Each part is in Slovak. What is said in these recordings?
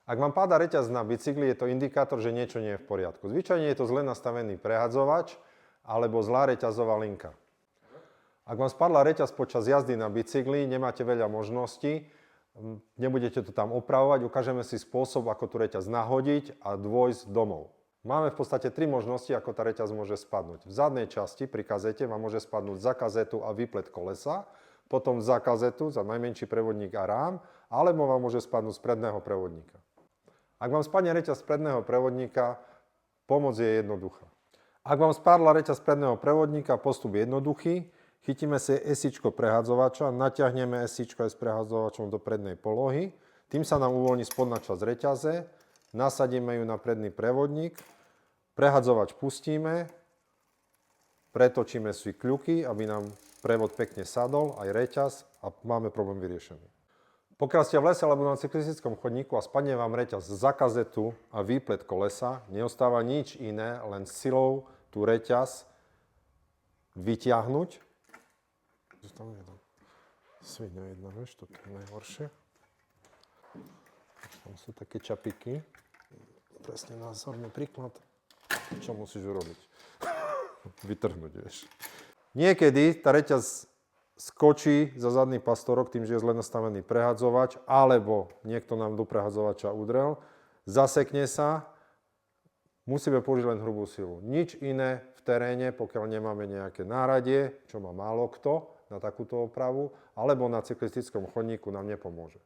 Ak vám páda reťaz na bicykli, je to indikátor, že niečo nie je v poriadku. Zvyčajne je to zle nastavený prehadzovač alebo zlá reťazová linka. Ak vám spadla reťaz počas jazdy na bicykli, nemáte veľa možností, nebudete to tam opravovať, ukážeme si spôsob, ako tú reťaz nahodiť a dôjsť domov. Máme v podstate 3 možnosti, ako tá reťaz môže spadnúť. V zadnej časti pri kazete vám môže spadnúť za kazetu a výplet kolesa, potom za kazetu, za najmenší prevodník a rám, alebo vám môže spadnúť z predného prevodníka. Ak vám spadne reťaz z predného prevodníka, pomoc je jednoduchá. Ak vám spadla reťaz z predného prevodníka, postup je jednoduchý. Chytíme si esíčko prehadzovača, natiahneme esíčko aj s prehadzovačom do prednej polohy. Tým sa nám uvoľní spodná časť reťaze, nasadíme ju na predný prevodník, prehadzovač pustíme, pretočíme si kľuky, aby nám prevod pekne sadol, aj reťaz a máme problém vyriešený. Pokiaľ ste v lese alebo na cyklistickom chodníku a spadne vám reťaz za kazetu a výplet kolesa, neostáva nič iné, len silou tú reťaz vyťahnuť. Tam je tam sviňa jedna, vieš, toto je najhoršie. Tam sú také čapiky. Presne názorný príklad. Čo musíš urobiť? Vytrhnúť, vieš. Niekedy tá reťaz skočí za zadný pastorok tým, že je zle nastavený prehadzovač, alebo niekto nám do prehadzovača udrel, zasekne sa, musíme použiť len hrubú silu. Nič iné v teréne, pokiaľ nemáme nejaké náradie, čo má málo kto na takúto opravu, alebo na cyklistickom chodníku nám nepomôže.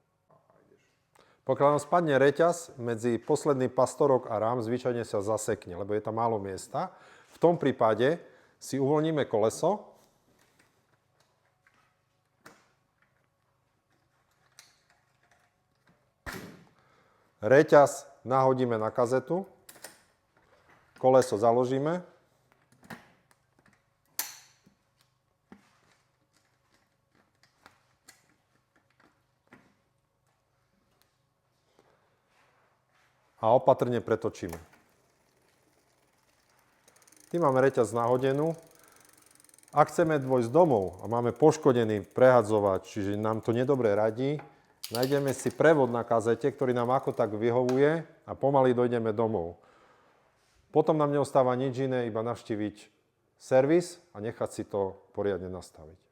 Pokiaľ nám spadne reťaz medzi posledný pastorok a rám, zvyčajne sa zasekne, lebo je tam málo miesta. V tom prípade si uvoľníme koleso, reťaz nahodíme na kazetu, koleso založíme a opatrne pretočíme. Tým máme reťaz nahodenú. Ak chceme dôjsť domov a máme poškodený prehadzovač, čiže nám to nedobre radí, nájdeme si prevod na kazete, ktorý nám ako tak vyhovuje a pomaly dojdeme domov. Potom nám neostáva nič iné, iba navštíviť servis a nechať si to poriadne nastaviť.